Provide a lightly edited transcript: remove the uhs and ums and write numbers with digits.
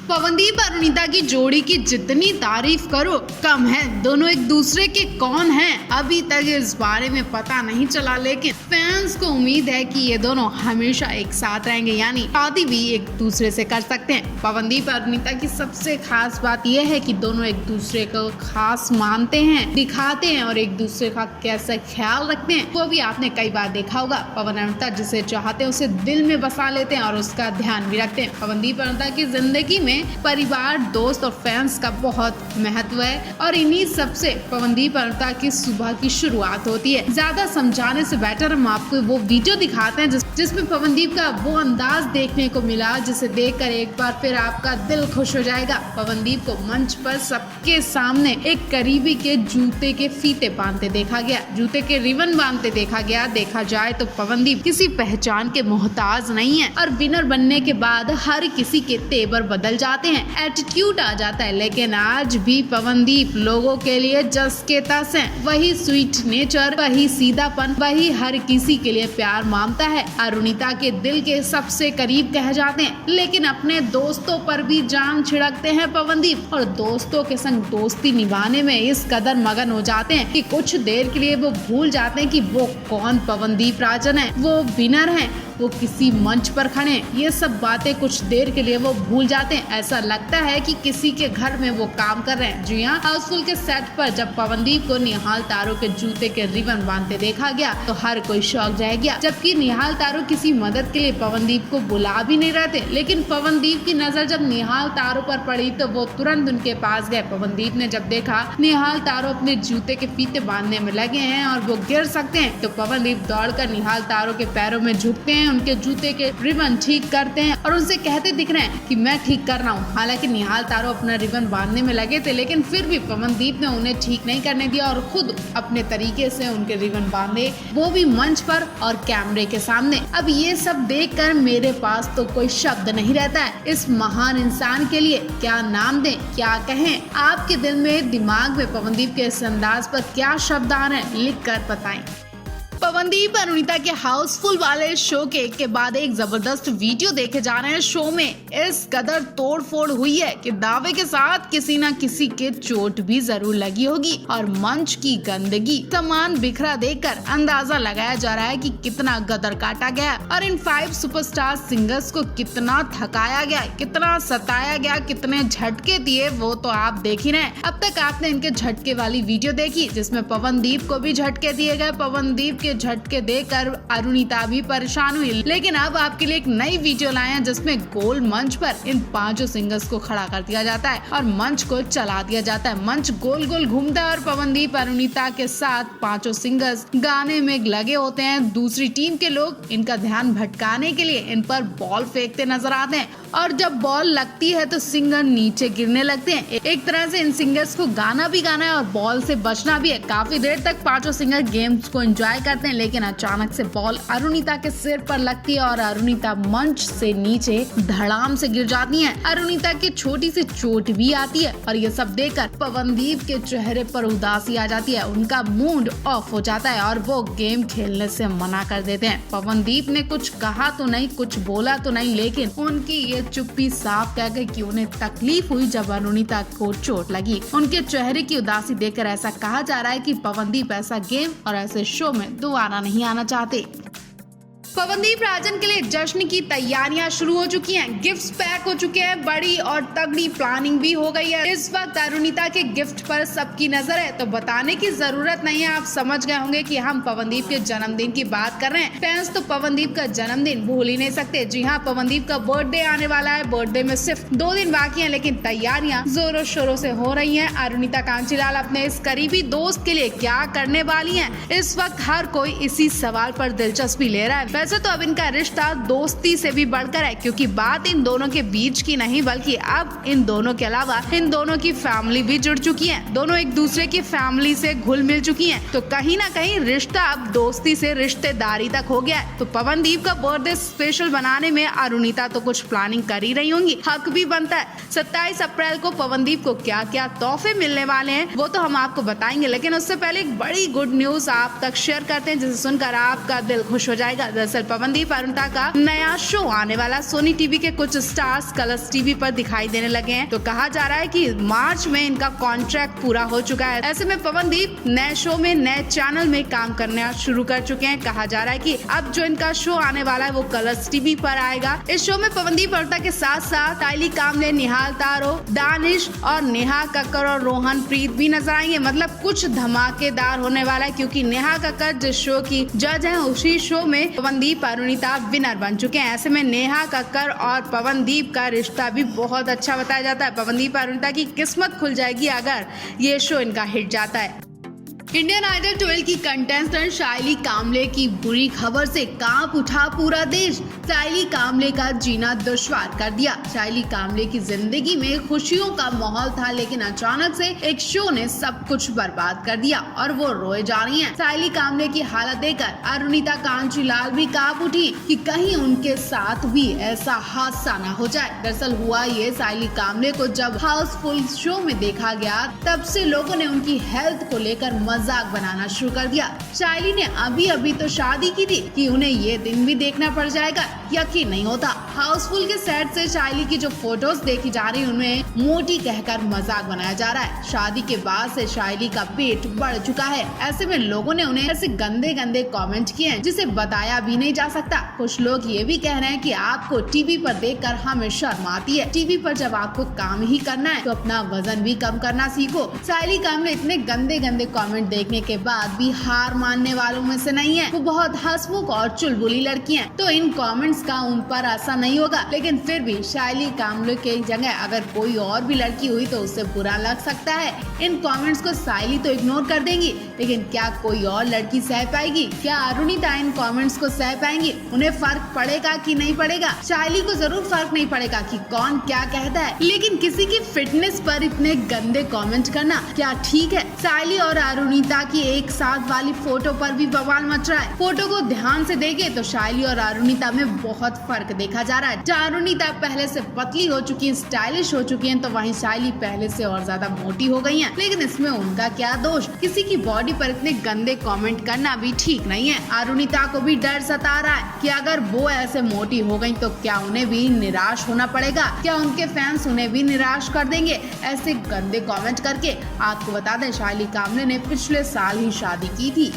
पवनदीप और अरुणिता की जोड़ी की जितनी तारीफ करो कम है। दोनों एक दूसरे के कौन हैं अभी तक इस बारे में पता नहीं चला, लेकिन फैंस को उम्मीद है कि ये दोनों हमेशा एक साथ रहेंगे, यानी शादी भी एक दूसरे से कर सकते हैं। पवनदीप और अरुणिता की सबसे खास बात यह है कि दोनों एक दूसरे को खास मानते हैं, दिखाते हैं और एक दूसरे का कैसे ख्याल रखते हैं वो भी आपने कई बार देखा होगा। पवन अरुणिता जिसे चाहते हैं उसे दिल में बसा लेते हैं और उसका ध्यान भी रखते हैं। पवनदीप और अरुणिता की जिंदगी में परिवार, दोस्त और फैंस का बहुत महत्व है और इन्हीं सबसे पवनदीप और अरुणिता की सुबह की शुरुआत होती है। ज्यादा समझाने से बेटर हम आपको वो वीडियो दिखाते हैं जिसमें पवनदीप का वो अंदाज देखने को मिला जिसे देखकर एक बार फिर आपका दिल खुश हो जाएगा। पवनदीप को मंच पर सबके सामने एक करीबी के जूते के फीते बांधते देखा गया, जूते के रिबन बांधते देखा गया। देखा जाए तो पवनदीप किसी पहचान के मोहताज नहीं है और विनर बनने के बाद हर किसी के तेवर बदल जाते हैं, एटीट्यूड आ जाता है, लेकिन आज भी पवनदीप लोगों के लिए जस के तस है। वही स्वीट नेचर, वही सीधापन, वही हर किसी के लिए प्यार मांगता है। अरुणिता के दिल के सबसे करीब कह जाते हैं, लेकिन अपने दोस्तों पर भी जान छिड़कते हैं पवनदीप और दोस्तों के संग दोस्ती निभाने में इस कदर मगन हो जाते हैं कि कुछ देर के लिए वो भूल जाते हैं कि वो कौन पवनदीप राजन है, वो विनर है, वो किसी मंच पर खड़े हैं। ये सब बातें कुछ देर के लिए वो भूल जाते हैं। ऐसा लगता है कि किसी के घर में वो काम कर रहे हैं। जी हाँ, हाउसफुल के सेट पर जब पवनदीप को निहाल तारो के जूते के रिबन बांधते देखा गया तो हर कोई शॉक रह गया, जबकि निहाल तारो किसी मदद के लिए पवनदीप को बुला भी नहीं रहे थे। लेकिन पवनदीप की नजर जब निहाल तारो पर पड़ी तो वो तुरंत उनके पास गए। पवनदीप ने जब देखा निहाल तारो अपने जूते के फीते बांधने में लगे हैं और वो गिर सकते हैं तो पवनदीप दौड़कर निहाल तारो के पैरों में झुकते हैं, उनके जूते के रिबन ठीक करते हैं और उनसे कहते दिख रहे हैं कि मैं ठीक कर रहा हूँ। हालांकि निहाल तारो अपना रिबन बांधने में लगे थे, लेकिन फिर भी पवनदीप ने उन्हें ठीक नहीं करने दिया और खुद अपने तरीके से उनके रिबन बांधे, वो भी मंच पर और कैमरे के सामने। अब ये सब देखकर मेरे पास तो कोई शब्द नहीं रहता है इस महान इंसान के लिए। क्या नाम दें, क्या कहें? आपके दिल में, दिमाग में पवनदीप के इस अंदाज पर क्या शब्द आ रहे हैं, लिख कर बताएं। पवनदीप और अरुणिता के हाउसफुल वाले शो के एक के बाद एक जबरदस्त वीडियो देखे जा रहे हैं। शो में इस कदर तोड़ फोड़ हुई है कि दावे के साथ किसी न किसी के चोट भी जरूर लगी होगी और मंच की गंदगी, सामान बिखरा देखकर अंदाजा लगाया जा रहा है कि कितना गदर काटा गया और इन 5 सुपरस्टार सिंगर्स को कितना थकाया गया, कितना सताया गया, कितने झटके दिए वो तो आप देख ही रहे हैं। अब तक आपने इनके झटके वाली वीडियो देखी जिसमें पवनदीप को भी झटके दिए गए। पवनदीप के झटके देखकर अरुणिता भी परेशान हुई, लेकिन अब आपके लिए एक नई वीडियो लाए हैं जिसमें गोल मंच पर इन 5 सिंगर्स को खड़ा कर दिया जाता है और मंच को चला दिया जाता है। मंच गोल गोल घूमता है और पवनदीप अरुणिता के साथ 5 सिंगर्स गाने में लगे होते हैं। दूसरी टीम के लोग इनका ध्यान भटकाने के लिए इन पर बॉल फेंकते नजर आते हैं और जब बॉल लगती है तो सिंगर नीचे गिरने लगते हैं। एक तरह से इन सिंगर्स को गाना भी गाना है और बॉल से बचना भी है। काफी देर तक 5 सिंगर गेम्स को एंजॉय करते हैं, लेकिन अचानक से बॉल अरुणिता के सिर पर लगती है और अरुणिता मंच से नीचे धड़ाम से गिर जाती हैं। अरुणिता की छोटी सी चोट भी आती है और ये सब देखकर पवनदीप के चेहरे पर उदासी आ जाती है। उनका मूड ऑफ हो जाता है और वो गेम खेलने से मना कर देते हैं। पवनदीप ने कुछ कहा तो नहीं, कुछ बोला तो नहीं, लेकिन उनकी ये चुप्पी साफ कह गई कि उन्हें तकलीफ हुई जब अरुणिता को चोट लगी। उनके चेहरे की उदासी देखकर ऐसा कहा जा रहा है कि पवनदीप ऐसा गेम और ऐसे शो में दोबारा नहीं आना चाहते। पवनदीप राजन के लिए जश्न की तैयारियां शुरू हो चुकी हैं, गिफ्ट्स पैक हो चुके हैं, बड़ी और तगड़ी प्लानिंग भी हो गई है। इस वक्त अरुणिता के गिफ्ट पर सबकी नजर है, तो बताने की जरूरत नहीं है, आप समझ गए होंगे कि हम पवनदीप के जन्मदिन की बात कर रहे हैं। फैंस तो पवनदीप का जन्मदिन भूल ही नहीं सकते। जी हाँ, पवनदीप का बर्थडे आने वाला है। बर्थडे में सिर्फ 2 दिन बाकी है, लेकिन तैयारियां जोरों शोरों से हो रही है। अरुणिता कांचीलाल अपने इस करीबी दोस्त के लिए क्या करने वाली है, इस वक्त हर कोई इसी सवाल पर दिलचस्पी ले रहा है। वैसे तो अब इनका रिश्ता दोस्ती से भी बढ़कर है, क्योंकि बात इन दोनों के बीच की नहीं बल्कि अब इन दोनों के अलावा इन दोनों की फैमिली भी जुड़ चुकी है। दोनों एक दूसरे की फैमिली से घुल मिल चुकी हैं, तो कहीं ना कहीं रिश्ता अब दोस्ती से रिश्तेदारी तक हो गया है। तो पवनदीप का बर्थडे स्पेशल बनाने में अरुणिता तो कुछ प्लानिंग कर ही रही होंगी, हक भी बनता है। 27 अप्रैल को पवनदीप को क्या क्या तोहफे मिलने वाले हैं वो तो हम आपको बताएंगे, लेकिन उससे पहले एक बड़ी गुड न्यूज आप तक शेयर करते हैं जिसे सुनकर आपका दिल खुश हो जाएगा। दरअसल पवनदीप अरुणिता का नया शो आने वाला सोनी टीवी के कुछ स्टार्स कलर्स टीवी पर दिखाई देने लगे हैं। तो कहा जा रहा है कि मार्च में इनका कॉन्ट्रैक्ट पूरा हो चुका है। ऐसे में पवनदीप नए शो में नए चैनल में काम करना शुरू कर चुके हैं। कहा जा रहा है कि अब जो इनका शो आने वाला है वो कलर्स टीवी पर आएगा। इस शो में पवनदीप अरुणिता के साथ साथ सायली कामले, निहाल तारो, दानिश और नेहा कक्कर और रोहन प्रीत भी नजर आएंगे। मतलब कुछ धमाकेदार होने वाला है, क्योंकि नेहा कक्कर जिस शो की जज है उसी शो में पवनदीप अरुणिता विनर बन चुके हैं। ऐसे में नेहा कक्कर और पवनदीप का रिश्ता भी बहुत अच्छा बताया जाता है। पवनदीप अरुणिता की किस्मत खुल जाएगी अगर ये शो इनका हिट जाता है। इंडियन आइडल 12 की कंटेस्टेंट सायली कामले की बुरी खबर से कांप उठा पूरा देश। सायली कामले का जीना दुश्वार कर दिया। सायली कामले की जिंदगी में खुशियों का माहौल था, लेकिन अचानक से एक शो ने सब कुछ बर्बाद कर दिया और वो रोए जा रही हैं। सायली कामले की हालत देखकर अरुणिता कांचीलाल भी कांप उठी कि कहीं उनके साथ भी ऐसा हादसा न हो जाए। दरअसल हुआ ये, सायली कामले को जब हाउसफुल शो में देखा गया तब से लोगों ने उनकी हेल्थ को लेकर मजाक बनाना शुरू कर दिया। सायली ने अभी तो शादी की थी कि उन्हें ये दिन भी देखना पड़ जाएगा, यकीन नहीं होता। हाउसफुल के सेट से सायली की जो फोटोज देखी जा रही है उन्हें मोटी कहकर मजाक बनाया जा रहा है। शादी के बाद से सायली का पेट बढ़ चुका है। ऐसे में लोगों ने उन्हें ऐसे गंदे कमेंट किए हैं जिसे बताया भी नहीं जा सकता। कुछ लोग ये भी कह रहे हैं कि आपको टीवी पर देखकर हमें शर्म आती है। टीवी पर जब आपको काम ही करना है तो अपना वजन भी कम करना सीखो। सायली कामले इतने गंदे कमेंट देखने के बाद भी हार मानने वालों में से नहीं है। वो बहुत हंसमुख और चुलबुली लड़की हैं, तो इन कमेंट्स का उन पर असर नहीं होगा। लेकिन फिर भी सायली कामले की जगह अगर कोई और भी लड़की हुई तो उससे बुरा लग सकता है। इन कमेंट्स को सायली तो इग्नोर कर देंगी, लेकिन क्या कोई और लड़की सह पाएगी? क्या अरुणिता इन कमेंट्स को सह पाएंगी? उन्हें फर्क पड़ेगा कि नहीं पड़ेगा? सायली को जरूर फर्क नहीं पड़ेगा कि कौन क्या कहता है, लेकिन किसी की फिटनेस पर इतने गंदे कमेंट करना क्या ठीक है? सायली और अरुणिता की एक साथ वाली फोटो पर भी बवाल मच रहा है। फोटो को ध्यान से देखें तो सायली और अरुणिता में बहुत फर्क देखा जा रहा है। जहाँ अरुणिता पहले से पतली हो चुकी है, स्टाइलिश हो चुकी है, तो वहीं सायली पहले से और ज्यादा मोटी हो गई है। लेकिन इसमें उनका क्या दोष? किसी की बॉडी पर इतने गंदे कमेंट करना भी ठीक नहीं है। अरुणिता को भी डर सता रहा है कि अगर वो ऐसे मोटी हो गई तो क्या उन्हें भी निराश होना पड़ेगा? क्या उनके फैंस उन्हें भी निराश कर देंगे ऐसे गंदे कमेंट करके? आपको बता दें सायली कामले ने पिछले साल ही शादी की थी।